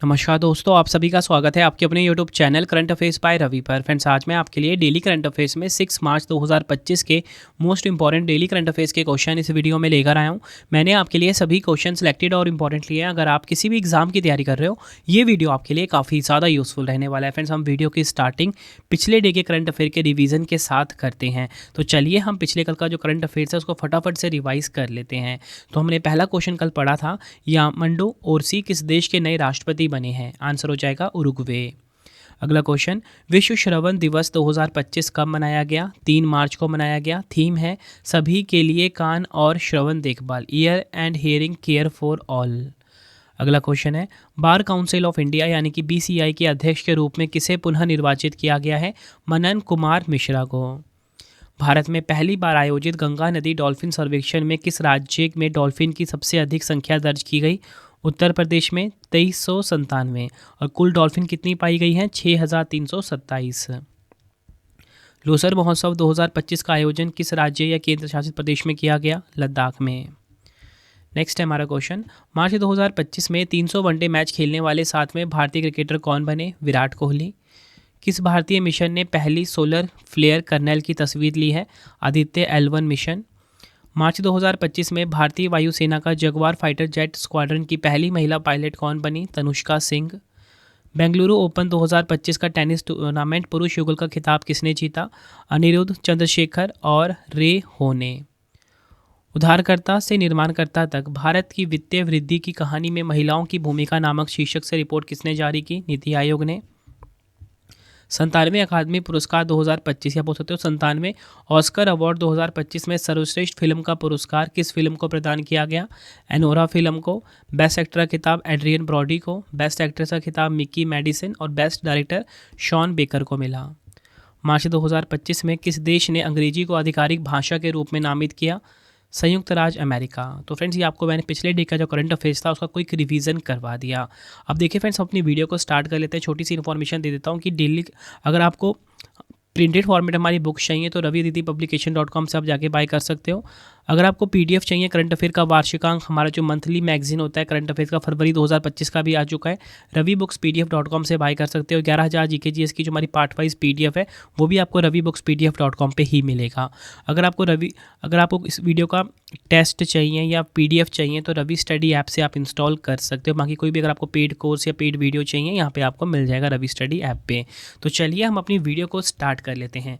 नमस्कार दोस्तों, आप सभी का स्वागत है आपके अपने YouTube channel current affairs by Ravi पर। फ्रेंड्स, आज मैं आपके लिए डेली करंट अफेयर्स में 6 मार्च 2025 के most important daily current affairs के क्वेश्चन इस वीडियो में लेकर आया हूं। मैंने आपके लिए सभी क्वेश्चन सिलेक्टेड और इंपॉर्टेंट लिए हैं। अगर आप किसी भी एग्जाम की तैयारी कर रहे हो, ये वीडियो आपके लिए काफ़ी ज़्यादा यूजफुल रहने वाला है। फ्रेंड्स, हम वीडियो की स्टार्टिंग पिछले डे के करंट अफेयर के रिविजन के साथ करते हैं। तो चलिए हम पिछले कल का जो करंट अफेयर्स है उसको फटाफट से रिवाइज कर लेते हैं। तो हमने पहला क्वेश्चन कल पढ़ा था, यामंडो ओरसी किस देश के नए राष्ट्रपति बने हैं? आंसर हो जाएगा उरुग्वे। अगला क्वेश्चन, विश्व श्रवण दिवस 2025 कब मनाया गया? 3 मार्च को मनाया गया। थीम है सभी के लिए कान और श्रवण देखभाल, year and hearing care for all. अगला क्वेश्चन है, बार काउंसिल ऑफ इंडिया यानी कि बीसीआई के अध्यक्ष के रूप में किसे पुनः निर्वाचित किया गया है? मनन कुमार मिश्रा को। भारत में पहली बार आयोजित गंगा नदी डॉल्फिन सर्वेक्षण में किस राज्य में डॉल्फिन की सबसे अधिक संख्या दर्ज की गई? उत्तर प्रदेश में 2397। और कुल डॉल्फिन कितनी पाई गई हैं? 6327। लोसर महोत्सव 2025 का आयोजन किस राज्य या केंद्र शासित प्रदेश में किया गया? लद्दाख में। नेक्स्ट है हमारा क्वेश्चन, मार्च 2025 में 300 वनडे मैच खेलने वाले 7वें भारतीय क्रिकेटर कौन बने? विराट कोहली। किस भारतीय मिशन ने पहली सोलर फ्लेयर कर्नेल की तस्वीर ली है? Aditya L1 mission. मार्च 2025 में भारतीय वायुसेना का जगुआर फाइटर जेट स्क्वाड्रन की पहली महिला पायलट कौन बनी? तनुष्का सिंह। बेंगलुरु ओपन 2025 का टेनिस टूर्नामेंट पुरुष युगल का खिताब किसने जीता? अनिरुद्ध चंद्रशेखर और रे हो ने। उधारकर्ता से निर्माणकर्ता तक भारत की वित्तीय वृद्धि की कहानी में महिलाओं की भूमिका नामक शीर्षक से रिपोर्ट किसने जारी की? नीति आयोग ने। 97वें अकादमी पुरस्कार 2025 या बोल सकते हो 97वें ऑस्कर अवार्ड 2025 में सर्वश्रेष्ठ फिल्म का पुरस्कार किस फिल्म को प्रदान किया गया? एनोरा फिल्म को। बेस्ट एक्टर का खिताब एड्रियन ब्रॉडी को। बेस्ट एक्ट्रेस का खिताब मिकी मेडिसन और बेस्ट डायरेक्टर शॉन बेकर को मिला। मार्च 2025 में किस देश ने अंग्रेजी को आधिकारिक भाषा के रूप में नामित किया? संयुक्त राज्य अमेरिका। तो फ्रेंड्स, ये आपको मैंने पिछले डे का जो करंट अफेयर्स था उसका क्विक रिवीजन करवा दिया। अब देखिए फ्रेंड्स, हम अपनी वीडियो को स्टार्ट कर लेते हैं। छोटी सी इन्फॉर्मेशन दे देता हूँ कि डेली अगर आपको प्रिंटेड फॉर्मेट हमारी बुक्स चाहिए तो ravididipublication.com से आप जाके बाय कर सकते हो। अगर आपको पीडीएफ चाहिए करंट अफेयर का वार्षिकांक, हमारा जो मंथली मैगजीन होता है करंट अफेयर का फरवरी 2025 का भी आ चुका है, ravibookspdf.com से बाय कर सकते हो। 11,000 जीकेजीएस की जो हमारी पार्ट वाइज पीडीएफ है वो भी आपको ravibookspdf.com पे ही मिलेगा। अगर आपको इस वीडियो का टेस्ट चाहिए या पीडीएफ चाहिए तो रवि स्टडी ऐप से आप इंस्टॉल कर सकते हो। बाकी कोई भी अगर आपको पेड कोर्स या पेड वीडियो चाहिए यहाँ पे आपको मिल जाएगा रवि स्टडी ऐप पे। तो चलिए हम अपनी वीडियो को स्टार्ट कर लेते हैं।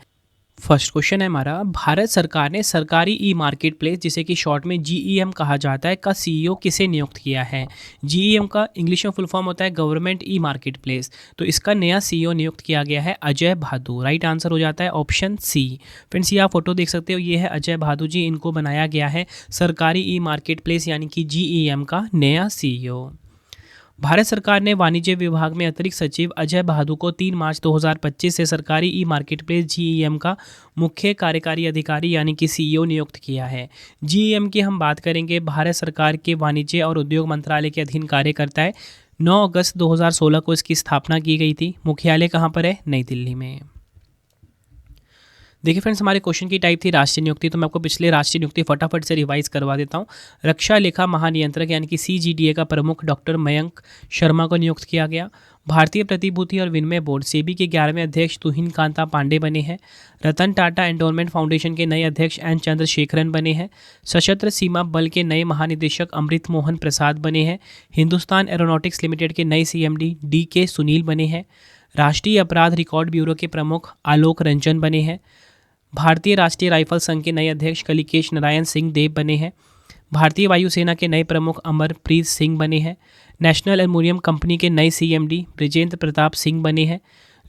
फर्स्ट क्वेश्चन है हमारा, भारत सरकार ने सरकारी ई मार्केट प्लेस जिसे कि शॉर्ट में जीईएम कहा जाता है का सीईओ किसे नियुक्त किया है? जीईएम का इंग्लिश में फुल फॉर्म होता है गवर्नमेंट ई मार्केट प्लेस। तो इसका नया सीईओ नियुक्त किया गया है अजय भादु। राइट आंसर हो जाता है ऑप्शन सी। फ्रेंड्स, ये आप फोटो देख सकते हो, ये है अजय भादु जी। इनको बनाया गया है सरकारी ई मार्केट प्लेस यानी कि जीईएम का नया सीईओ। भारत सरकार ने वाणिज्य विभाग में अतिरिक्त सचिव अजय भादु को 3 मार्च 2025 से सरकारी ई मार्केट प्लेस जीईएम का मुख्य कार्यकारी अधिकारी यानी कि सीईओ नियुक्त किया है। जीईएम की हम बात करेंगे, भारत सरकार के वाणिज्य और उद्योग मंत्रालय के अधीन कार्य करता है। 9 अगस्त 2016 को इसकी स्थापना की गई थी। मुख्यालय कहाँ पर है? नई दिल्ली में। देखिए फ्रेंड्स, हमारे क्वेश्चन की टाइप थी राष्ट्रीय नियुक्ति, तो मैं आपको पिछले राष्ट्रीय नियुक्ति फटाफट से रिवाइज करवा देता हूँ। रक्षा लेखा महानियंत्रक यानी कि सीजीडीए का प्रमुख डॉक्टर मयंक शर्मा को नियुक्त किया गया। भारतीय प्रतिभूति और विनिमय बोर्ड सेबी के 11वें अध्यक्ष तुहिन कांता पांडे बने हैं। रतन टाटा एंडोमेंट फाउंडेशन के नए अध्यक्ष एन चंद्रशेखरन बने हैं। सशस्त्र सीमा बल के नए महानिदेशक अमृत मोहन प्रसाद बने हैं। हिंदुस्तान एरोनॉटिक्स लिमिटेड के नए सीएमडी DK सुनील बने हैं। राष्ट्रीय अपराध रिकॉर्ड ब्यूरो के प्रमुख आलोक रंजन बने हैं। भारतीय राष्ट्रीय राइफल संघ के नए अध्यक्ष कलिकेश नारायण सिंह देव बने हैं। भारतीय वायुसेना के नए प्रमुख अमरप्रीत सिंह बने हैं। नेशनल एल्युमिनियम कंपनी के नए सीएमडी ब्रिजेंद्र प्रताप सिंह बने हैं।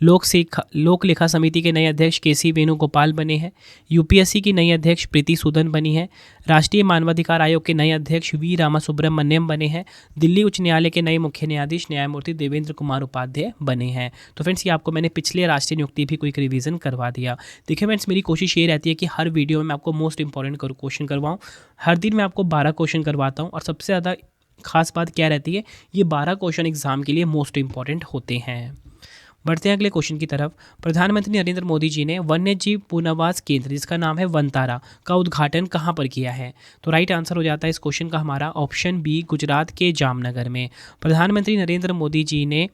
लोक लेखा समिति के नए अध्यक्ष KC वेणुगोपाल बने हैं। यूपीएससी की नई अध्यक्ष प्रीति सूदन बनी है। राष्ट्रीय मानवाधिकार आयोग के नए अध्यक्ष V रामासुब्रमण्यम बने हैं। दिल्ली उच्च न्यायालय के नए मुख्य न्यायाधीश न्यायमूर्ति देवेंद्र कुमार उपाध्याय बने हैं। तो फ्रेंड्स, ये आपको मैंने पिछले राष्ट्रीय नियुक्ति भी क्विक रिवीजन करवा दिया। देखिए फ्रेंड्स, मेरी कोशिश ये रहती है कि हर वीडियो में मैं आपको मोस्ट इंपॉर्टेंट क्वेश्चन करवाऊँ। हर दिन मैं आपको 12 क्वेश्चन करवाता हूँ और सबसे ज़्यादा खास बात क्या रहती है, ये 12 क्वेश्चन एग्जाम के लिए मोस्ट इंपॉर्टेंट होते हैं। बढ़ते हैं अगले क्वेश्चन की तरफ। प्रधानमंत्री नरेंद्र मोदी जी ने वन्य जीव पुनर्वास केंद्र जिसका नाम है वनतारा का उद्घाटन कहाँ पर किया है? तो राइट आंसर हो जाता है इस क्वेश्चन का हमारा ऑप्शन बी, गुजरात के जामनगर में। प्रधानमंत्री नरेंद्र मोदी जी ने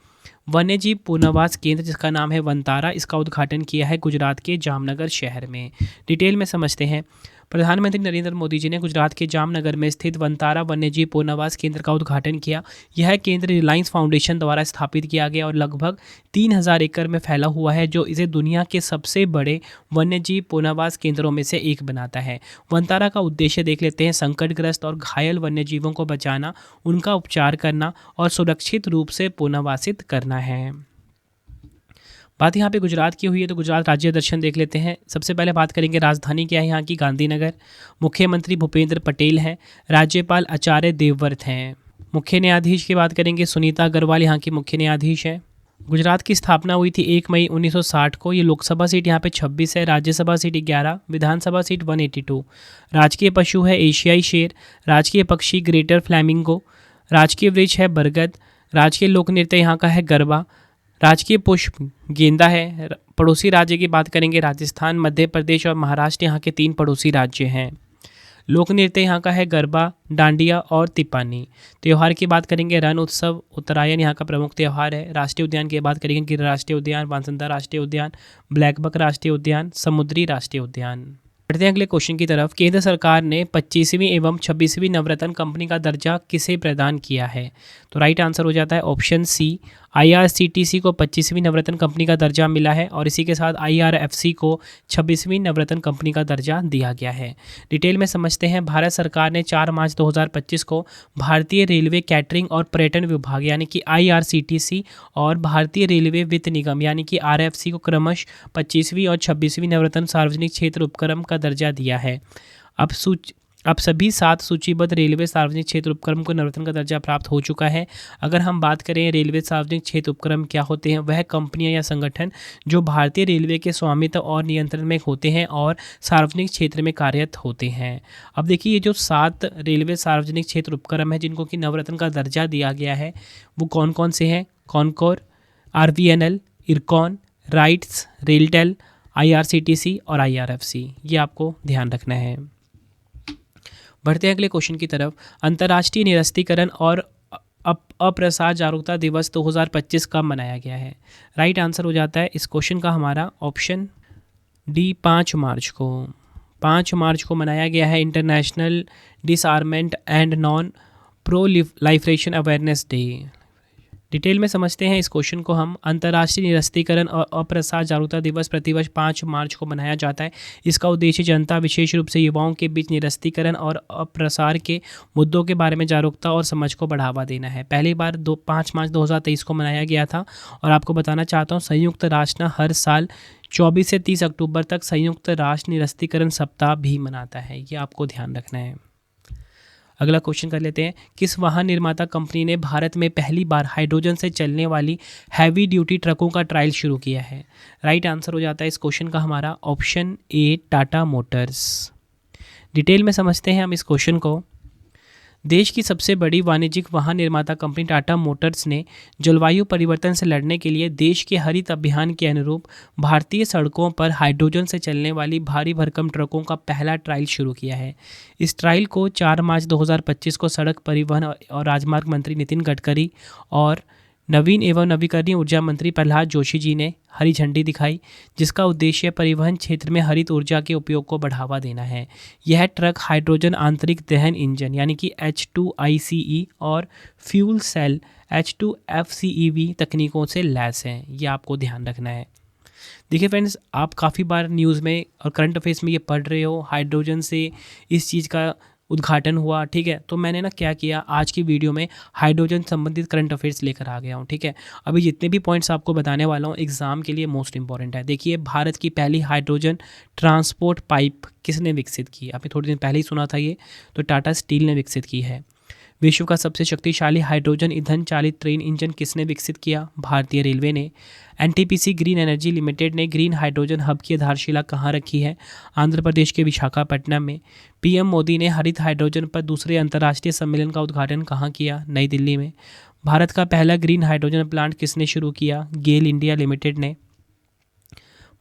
वन्यजीव पुनर्वास केंद्र जिसका नाम है वनतारा, इसका उद्घाटन किया है गुजरात के जामनगर शहर में। डिटेल में समझते हैं। प्रधानमंत्री नरेंद्र मोदी जी ने गुजरात के जामनगर में स्थित वनतारा वन्यजीव पुनर्वास केंद्र का उद्घाटन किया। यह केंद्र रिलायंस फाउंडेशन द्वारा स्थापित किया गया और लगभग 3000 एकड़ में फैला हुआ है, जो इसे दुनिया के सबसे बड़े वन्यजीव पुनर्वास केंद्रों में से एक बनाता है। वनतारा का उद्देश्य देख लेते हैं, संकटग्रस्त और घायल वन्यजीवों को बचाना, उनका उपचार करना और सुरक्षित रूप से पुनर्वासित करना है। बात यहाँ पे गुजरात की हुई है तो गुजरात राज्य दर्शन देख लेते हैं। सबसे पहले बात करेंगे राजधानी क्या है यहाँ की, गांधीनगर। मुख्यमंत्री भूपेंद्र पटेल हैं। राज्यपाल आचार्य देवव्रत हैं। मुख्य न्यायाधीश की बात करेंगे, सुनीता अग्रवाल यहाँ की मुख्य न्यायाधीश है। गुजरात की स्थापना हुई थी 1 मई 1960 को। ये लोकसभा सीट यहाँ पे 26 है, राज्यसभा सीट 11, विधानसभा सीट 182। राजकीय पशु है एशियाई शेर। राजकीय पक्षी ग्रेटर फ्लैमिंगो। राजकीय वृक्ष है बरगद। राजकीय लोक नृत्य यहाँ का है गरबा। राजकीय पुष्प गेंदा है। पड़ोसी राज्य की बात करेंगे, राजस्थान, मध्य प्रदेश और महाराष्ट्र यहाँ के 3 पड़ोसी राज्य हैं। लोक नृत्य यहाँ का है गरबा, डांडिया और तिपानी। त्यौहार की बात करेंगे, रण उत्सव, उत्तरायण यहाँ का प्रमुख त्यौहार है। राष्ट्रीय उद्यान की बात करेंगे, गिर राष्ट्रीय उद्यान, बांसंदा राष्ट्रीय उद्यान, ब्लैकबक राष्ट्रीय उद्यान, समुद्री राष्ट्रीय उद्यान। बढ़ते हैं अगले क्वेश्चन की तरफ। केंद्र सरकार ने 25वीं एवं 26वीं नवरत्न कंपनी का दर्जा किसे प्रदान किया है? तो राइट आंसर हो जाता है ऑप्शन सी, IRCTC को 25वीं नवरत्न कंपनी का दर्जा मिला है और इसी के साथ IRFC को 26वीं नवरत्न कंपनी का दर्जा दिया गया है। डिटेल में समझते हैं। भारत सरकार ने 4 मार्च 2025 को भारतीय रेलवे कैटरिंग और पर्यटन विभाग यानी कि IRCTC और भारतीय रेलवे वित्त निगम यानी कि RFC को क्रमशः 25वीं और 26वीं नवरत्न सार्वजनिक क्षेत्र उपक्रम का दर्जा दिया है। अब सभी 7 सूचीबद्ध रेलवे सार्वजनिक क्षेत्र उपक्रम को नवरत्न का दर्जा प्राप्त हो चुका है। अगर हम बात करें रेलवे सार्वजनिक क्षेत्र उपक्रम क्या होते हैं, वह कंपनियां या संगठन जो भारतीय रेलवे के स्वामित्व और नियंत्रण में होते हैं और सार्वजनिक क्षेत्र में कार्यरत होते हैं। अब देखिए, ये जो 7 रेलवे सार्वजनिक क्षेत्र उपक्रम है जिनको कि नवरत्न का दर्जा दिया गया है, वो कौन कौन से हैं? Concor, RVNL, IRCON, rights, RailTel, IRCTC और IRFC। ये आपको ध्यान रखना है। बढ़ते हैं अगले क्वेश्चन की तरफ। अंतर्राष्ट्रीय निरस्तीकरण और अप्रसार जागरूकता दिवस 2025 कब मनाया गया है? राइट आंसर हो जाता है इस क्वेश्चन का हमारा ऑप्शन डी, 5 मार्च को। 5 मार्च को मनाया गया है international disarmament and non proliferation awareness day. Detail में समझते हैं इस क्वेश्चन को हम। अंतर्राष्ट्रीय निरस्तीकरण और अप्रसार जागरूकता दिवस प्रतिवर्ष 5 मार्च को मनाया जाता है। इसका उद्देश्य जनता, विशेष रूप से युवाओं के बीच निरस्तीकरण और अप्रसार के मुद्दों के बारे में जागरूकता और समझ को बढ़ावा देना है। पहली बार 5 मार्च 2023 को मनाया गया था। और आपको बताना चाहता हूँ, संयुक्त राष्ट्र हर साल 24 से 30 अक्टूबर तक संयुक्त राष्ट्र निरस्तीकरण सप्ताह भी मनाता है। ये आपको ध्यान रखना है। अगला क्वेश्चन कर लेते हैं। किस वाहन निर्माता कंपनी ने भारत में पहली बार हाइड्रोजन से चलने वाली हैवी ड्यूटी ट्रकों का ट्रायल शुरू किया है? राइट आंसर हो जाता है इस क्वेश्चन का हमारा option A, Tata Motors. Detail में समझते हैं हम इस क्वेश्चन को। देश की सबसे बड़ी वाणिज्यिक वाहन निर्माता कंपनी टाटा मोटर्स ने जलवायु परिवर्तन से लड़ने के लिए देश के हरित अभियान के अनुरूप भारतीय सड़कों पर हाइड्रोजन से चलने वाली भारी भरकम ट्रकों का पहला ट्रायल शुरू किया है। इस ट्रायल को 4 मार्च 2025 को सड़क परिवहन और राजमार्ग मंत्री नितिन गडकरी और नवीन एवं नवीकरणीय ऊर्जा मंत्री प्रहलाद जोशी जी ने हरी झंडी दिखाई, जिसका उद्देश्य परिवहन क्षेत्र में हरित ऊर्जा के उपयोग को बढ़ावा देना है। यह ट्रक हाइड्रोजन आंतरिक दहन इंजन यानी कि H2ICE और फ्यूल सेल H2FCEV तकनीकों से लैस हैं। ये आपको ध्यान रखना है। देखिए फ्रेंड्स, आप काफ़ी बार न्यूज़ में और करंट अफेयर्स में ये पढ़ रहे हो, हाइड्रोजन से इस चीज़ का उद्घाटन हुआ, ठीक है। तो मैंने ना क्या किया, आज की वीडियो में हाइड्रोजन संबंधित करंट अफेयर्स लेकर आ गया हूँ, ठीक है। अभी जितने भी पॉइंट्स आपको बताने वाला हूँ एग्जाम के लिए मोस्ट इंपॉर्टेंट है। देखिए, भारत की पहली हाइड्रोजन ट्रांसपोर्ट पाइप किसने विकसित की? आपने थोड़ी दिन पहले ही सुना था ये, तो टाटा स्टील ने विकसित की है। विश्व का सबसे शक्तिशाली हाइड्रोजन ईंधन चालित ट्रेन इंजन किसने विकसित किया? भारतीय रेलवे ने। NTPC ग्रीन एनर्जी लिमिटेड ने ग्रीन हाइड्रोजन हब की आधारशिला कहाँ रखी है? आंध्र प्रदेश के विशाखापट्टनम में। PM मोदी ने हरित हाइड्रोजन पर दूसरे अंतर्राष्ट्रीय सम्मेलन का उद्घाटन कहाँ किया? नई दिल्ली में। भारत का पहला ग्रीन हाइड्रोजन प्लांट किसने शुरू किया? गेल इंडिया लिमिटेड ने।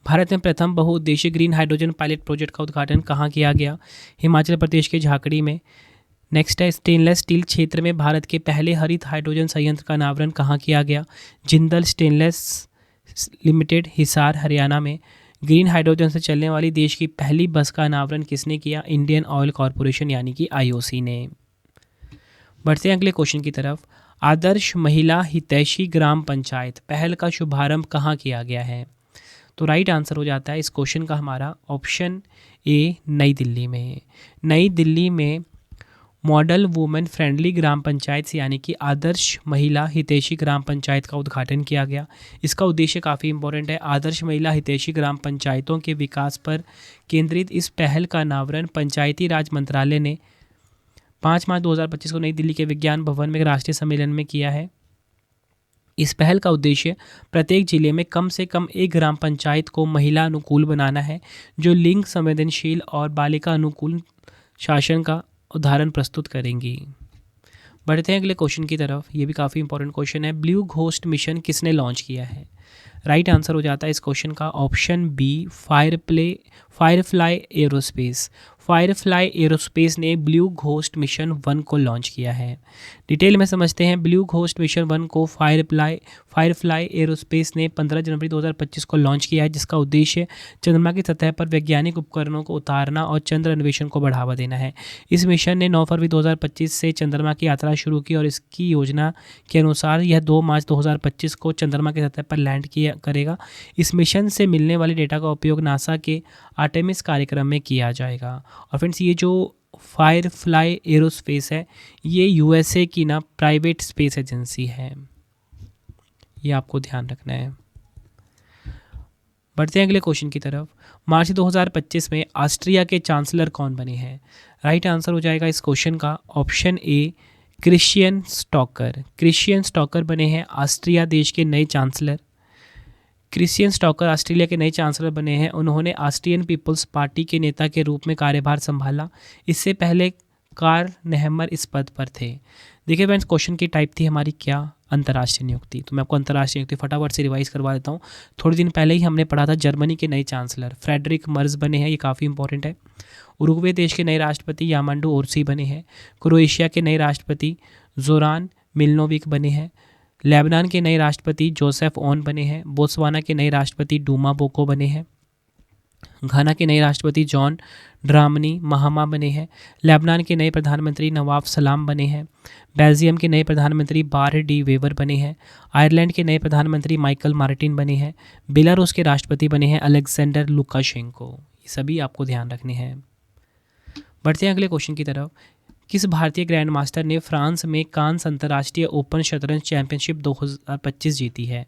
भारत में प्रथम बहुउद्देशीय ग्रीन हाइड्रोजन पायलट प्रोजेक्ट का उद्घाटन कहाँ किया गया? हिमाचल प्रदेश के झाकड़ी में। नेक्स्ट है, स्टेनलेस स्टील क्षेत्र में भारत के पहले हरित हाइड्रोजन संयंत्र का अनावरण कहाँ किया गया? जिंदल स्टेनलेस लिमिटेड, हिसार, हरियाणा में। ग्रीन हाइड्रोजन से चलने वाली देश की पहली बस का अनावरण किसने किया? इंडियन ऑयल कॉरपोरेशन यानी कि आईओसी ने। बढ़ते हैं अगले क्वेश्चन की तरफ। आदर्श महिला हितैषी ग्राम पंचायत पहल का शुभारंभ कहाँ किया गया है? तो राइट आंसर हो जाता है इस क्वेश्चन का हमारा ऑप्शन ए, नई दिल्ली में। नई दिल्ली में मॉडल वुमेन फ्रेंडली ग्राम पंचायत यानी कि आदर्श महिला हितैषी ग्राम पंचायत का उद्घाटन किया गया। इसका उद्देश्य काफ़ी इंपॉर्टेंट है। आदर्श महिला हितैषी ग्राम पंचायतों के विकास पर केंद्रित इस पहल का अनावरण पंचायती राज मंत्रालय ने 5 मार्च 2025 को नई दिल्ली के विज्ञान भवन में राष्ट्रीय सम्मेलन में किया है। इस पहल का उद्देश्य प्रत्येक जिले में कम से कम एक ग्राम पंचायत को महिला अनुकूल बनाना है, जो लिंग संवेदनशील और बालिका अनुकूल शासन का उदाहरण प्रस्तुत करेंगी। बढ़ते हैं अगले क्वेश्चन की तरफ। ये भी काफ़ी इंपॉर्टेंट क्वेश्चन है। ब्लू घोस्ट मिशन किसने लॉन्च किया है? राइट आंसर हो जाता है इस क्वेश्चन का option B, Firefly Aerospace. Firefly Aerospace ने ब्लू घोस्ट मिशन 1 को लॉन्च किया है। डिटेल में समझते हैं। ब्लू घोस्ट मिशन 1 को फायरफ्लाई एरोस्पेस ने 15 जनवरी 2025 को लॉन्च किया है, जिसका उद्देश्य चंद्रमा की सतह पर वैज्ञानिक उपकरणों को उतारना और चंद्र अन्वेषण को बढ़ावा देना है। इस मिशन ने 9 फरवरी 2025 से चंद्रमा की यात्रा शुरू की और इसकी योजना के अनुसार यह 2 मार्च 2025 को चंद्रमा की सतह पर लैंड करेगा। इस मिशन से मिलने वाले डेटा का उपयोग नासा के आर्टेमिस कार्यक्रम में किया जाएगा। और फ्रेंड्स, ये जो फायरफ्लाई एरोस्पेस है, ये यूएसए की ना प्राइवेट स्पेस एजेंसी है, ये आपको ध्यान रखना है। बढ़ते हैं अगले क्वेश्चन की तरफ। मार्च 2025 में ऑस्ट्रिया के चांसलर कौन बने हैं? राइट आंसर हो जाएगा इस क्वेश्चन का option A, Christian stalker. Christian stalker बने हैं ऑस्ट्रिया देश के नए चांसलर। क्रिश्चियन स्टॉकर ऑस्ट्रेलिया के नए चांसलर बने हैं। उन्होंने ऑस्ट्रियन पीपल्स पार्टी के नेता के रूप में कार्यभार संभाला। इससे पहले कार्ल नेहमर इस पद पर थे। देखिए फ्रेंड्स, क्वेश्चन की टाइप थी हमारी क्या? अंतर्राष्ट्रीय नियुक्ति। तो मैं आपको अंतर्राष्ट्रीय नियुक्ति फटाफट से रिवाइज करवा देता हूँ। थोड़े दिन पहले ही हमने पढ़ा था जर्मनी के नए चांसलर फ्रेडरिक मर्ज बने हैं, ये काफ़ी इंपॉर्टेंट है। उरुग्वे देश के नए राष्ट्रपति यामांडू ओरसी बने हैं। क्रोएशिया के नए राष्ट्रपति जोरान मिलनोविक बने हैं। लेबनान के नए राष्ट्रपति जोसेफ ओन बने हैं। बोत्सवाना के नए राष्ट्रपति डूमा बोको बने हैं। घाना के नए राष्ट्रपति जॉन ड्रामनी महामा बने हैं। लेबनान के नए प्रधानमंत्री नवाफ सलाम बने हैं। बेल्जियम के नए प्रधानमंत्री बार डी वेवर बने हैं। आयरलैंड के नए प्रधानमंत्री माइकल मार्टिन बने हैं। बेलारूस के राष्ट्रपति बने हैं अलेक्जेंडर लुकाशेंको। ये सभी आपको ध्यान रखने हैं। बढ़ते हैं अगले क्वेश्चन की तरफ। किस भारतीय ग्रैंड मास्टर ने फ्रांस में कांस अंतर्राष्ट्रीय ओपन शतरंज चैंपियनशिप 2025 जीती है?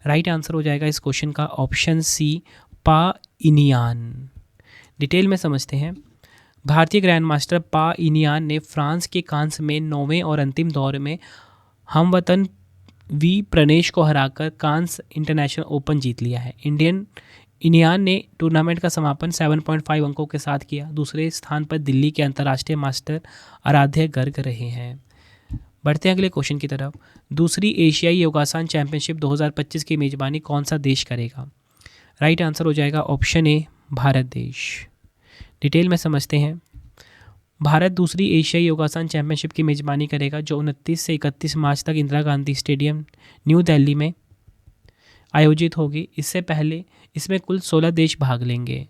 राइट आंसर हो जाएगा इस क्वेश्चन का ऑप्शन सी, पा इनियान। डिटेल में समझते हैं। भारतीय ग्रैंड मास्टर पा इनियान ने फ्रांस के कांस में 9वें और अंतिम दौर में हमवतन वी प्रणेश को हराकर कांस इंटरनेशनल ओपन जीत लिया है। इनियान ने टूर्नामेंट का समापन 7.5 अंकों के साथ किया। दूसरे स्थान पर दिल्ली के अंतर्राष्ट्रीय मास्टर आराध्य गर्ग रहे हैं। बढ़ते हैं अगले क्वेश्चन की तरफ। दूसरी एशियाई योगासन चैंपियनशिप 2025 की मेजबानी कौन सा देश करेगा? राइट आंसर हो जाएगा ऑप्शन ए, भारत देश। डिटेल में समझते हैं। भारत दूसरी एशियाई योगासन चैंपियनशिप की मेजबानी करेगा, जो 29 से 31 मार्च तक इंदिरा गांधी स्टेडियम न्यू दिल्ली में आयोजित होगी। इससे पहले इसमें कुल 16 देश भाग लेंगे।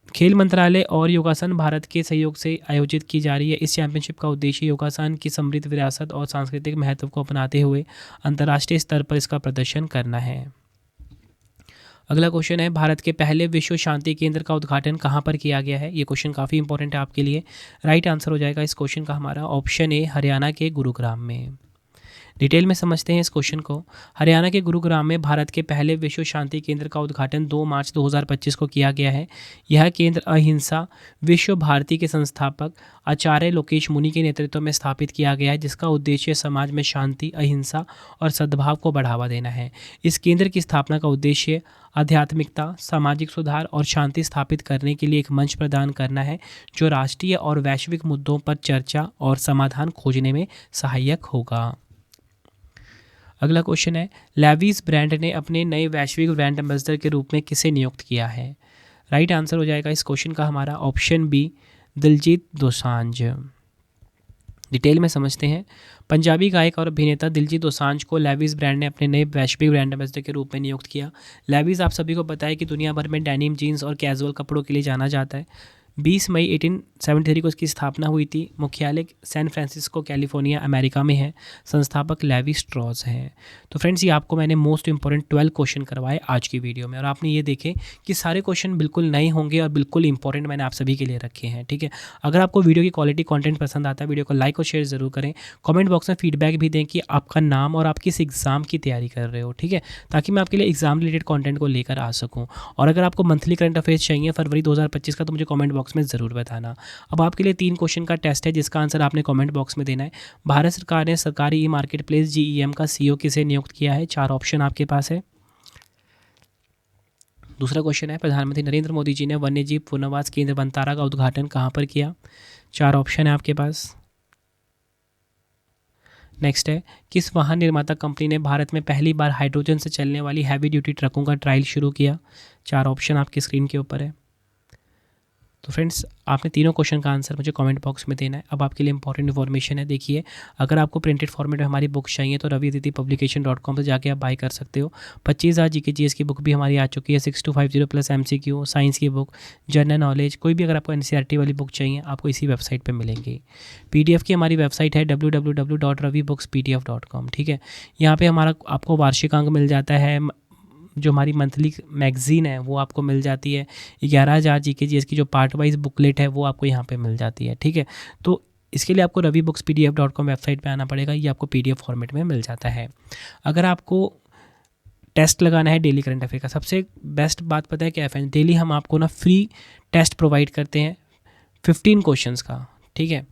खेल मंत्रालय और योगासन भारत के सहयोग से आयोजित की जा रही है। इस चैंपियनशिप का उद्देश्य योगासन की समृद्ध विरासत और सांस्कृतिक महत्व को अपनाते हुए अंतर्राष्ट्रीय स्तर पर इसका प्रदर्शन करना है। अगला क्वेश्चन है, भारत के पहले विश्व शांति केंद्र का उद्घाटन कहाँ पर किया गया है? ये क्वेश्चन काफ़ी इंपॉर्टेंट है आपके लिए। राइट आंसर हो जाएगा इस क्वेश्चन का हमारा ऑप्शन ए, हरियाणा के गुरुग्राम में। डिटेल में समझते हैं इस क्वेश्चन को। हरियाणा के गुरुग्राम में भारत के पहले विश्व शांति केंद्र का उद्घाटन 2 मार्च 2025 को किया गया है। यह केंद्र अहिंसा विश्व भारती के संस्थापक आचार्य लोकेश मुनि के नेतृत्व में स्थापित किया गया है, जिसका उद्देश्य समाज में शांति, अहिंसा और सद्भाव को बढ़ावा देना है। इस केंद्र की स्थापना का उद्देश्य आध्यात्मिकता, सामाजिक सुधार और शांति स्थापित करने के लिए एक मंच प्रदान करना है, जो राष्ट्रीय और वैश्विक मुद्दों पर चर्चा और समाधान खोजने में सहायक होगा। अगला क्वेश्चन है, लेविस ब्रांड ने अपने नए वैश्विक ब्रांड एम्बेसडर के रूप में किसे नियुक्त किया है? राइट आंसर हो जाएगा इस क्वेश्चन का हमारा option B, Diljit Dosanjh. Detail में समझते हैं। पंजाबी गायक और अभिनेता दिलजीत दोसांझ को लेविस ब्रांड ने अपने नए वैश्विक ब्रांड एम्बेसडर के रूप में नियुक्त किया। लेविस आप सभी को पता है कि दुनिया भर में डेनिम जीन्स और कैजुअल कपड़ों के लिए जाना जाता है। 20 मई 1873 को इसकी स्थापना हुई थी। मुख्यालय सैन फ्रांसिस्को कैलिफोर्निया अमेरिका में है। संस्थापक लेवी स्ट्रॉस हैं। तो फ्रेंड्स, ये आपको मैंने मोस्ट इंपॉर्टेंट 12 क्वेश्चन करवाए आज की वीडियो में, और आपने ये देखे कि सारे क्वेश्चन बिल्कुल नए होंगे और बिल्कुल इंपॉर्टेंट मैंने आप सभी के लिए रखे हैं। ठीक है, अगर आपको वीडियो की क्वालिटी कंटेंट पसंद आता है, वीडियो को लाइक और शेयर ज़रूर करें। कमेंट बॉक्स में फीडबैक भी दें कि आपका नाम और आप किस एग्ज़ाम की तैयारी कर रहे हो। ठीक है, ताकि मैं आपके लिए एग्जाम रिलेटेड कंटेंट को लेकर आ सकूं। और अगर आपको मंथली करंट अफेयर्स चाहिए फरवरी 2025 का, तो मुझे कमेंट बॉक्स में ज़रूर बताना। अब आपके लिए 3 क्वेश्चन का टेस्ट है जिसका आंसर आपने कमेंट बॉक्स में देना है। भारत सरकार ने सरकारी ई मार्केट प्लेस GEM का CEO किसे नियुक्त किया है? 4 ऑप्शन आपके पास है। दूसरा क्वेश्चन है, प्रधानमंत्री नरेंद्र मोदी जी ने वन्यजीव पुनर्वास केंद्र वनतारा का उद्घाटन कहाँ पर किया? 4 ऑप्शन है आपके पास। नेक्स्ट है, किस वाहन निर्माता कंपनी ने भारत में पहली बार हाइड्रोजन से चलने वाली हैवी ड्यूटी ट्रकों का ट्रायल शुरू किया? 4 ऑप्शन आपकी स्क्रीन के ऊपर है। तो फ्रेंड्स, आपने तीनों क्वेश्चन का आंसर मुझे कमेंट बॉक्स में देना है। अब आपके लिए इंपॉर्टेंट इन्फॉर्मेशन है, देखिए। अगर आपको प्रिंटेड फॉर्मेट में हमारी बुक्स चाहिए तो raviaditipublication.com पर जाके आप बाय कर सकते हो। 25,000 GK GS की बुक भी हमारी आ चुकी है। 6250 प्लस MCQ, साइंस की बुक, जनरल नॉलेज, कोई भी अगर आपको NCERT वाली बुक चाहिए आपको इसी वेबसाइट पर मिलेंगी। PDF की हमारी वेबसाइट है www.ravibookspdf.com। ठीक है, यहाँ पर हमारा आपको वार्षिक अंक मिल जाता है। जो हमारी मंथली मैगज़ीन है वो आपको मिल जाती है। 11,000 GK GS की जो पार्ट वाइज बुकलेट है वो आपको यहाँ पे मिल जाती है। ठीक है, तो इसके लिए आपको ravibookspdf.com वेबसाइट पे आना पड़ेगा। ये आपको PDF फॉर्मेट में मिल जाता है। अगर आपको टेस्ट लगाना है डेली करंट अफेयर का, सबसे बेस्ट बात पता है क्या है फ्रेंड्स? डेली हम आपको ना फ्री टेस्ट प्रोवाइड करते हैं 15 क्वेश्चंस का। ठीक है,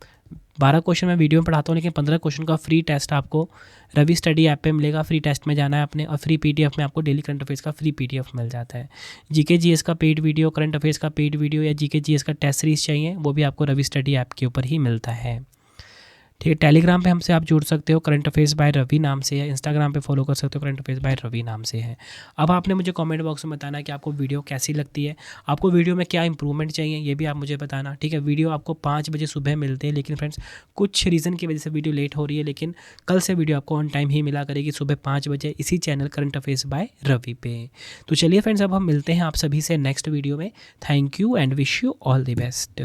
12 क्वेश्चन मैं वीडियो में पढ़ाता हूँ, लेकिन 15 क्वेश्चन का फ्री टेस्ट आपको रवि स्टडी ऐप पे मिलेगा। फ्री टेस्ट में जाना है आपने, और फ्री PDF में आपको डेली करंट अफेयर्स का फ्री PDF मिल जाता है। GK GS का पेड वीडियो, करंट अफेयर्स का पेड वीडियो या GK GS का टेस्ट सीरीज चाहिए, वो भी आपको रवि स्टडी ऐप के ऊपर ही मिलता है। ठीक है, टेलीग्राम पे हमसे आप जुड़ सकते हो, करंट अफेयर्स बाय रवि नाम से है। इंस्टाग्राम पे फॉलो कर सकते हो, करंट अफेयर्स बाय रवि नाम से है। अब आपने मुझे कमेंट बॉक्स में बताना है कि आपको वीडियो कैसी लगती है, आपको वीडियो में क्या इंप्रूवमेंट चाहिए, ये भी आप मुझे बताना। ठीक है, वीडियो आपको 5 बजे सुबह मिलते हैं, लेकिन फ्रेंड्स कुछ रीज़न की वजह से वीडियो लेट हो रही है, लेकिन कल से वीडियो आपको ऑन टाइम ही मिला करेगी, सुबह 5 बजे इसी channel current affairs by Ravi पे। तो चलिए फ्रेंड्स, अब हम मिलते हैं आप सभी से नेक्स्ट वीडियो में। Thank you and wish you all the best.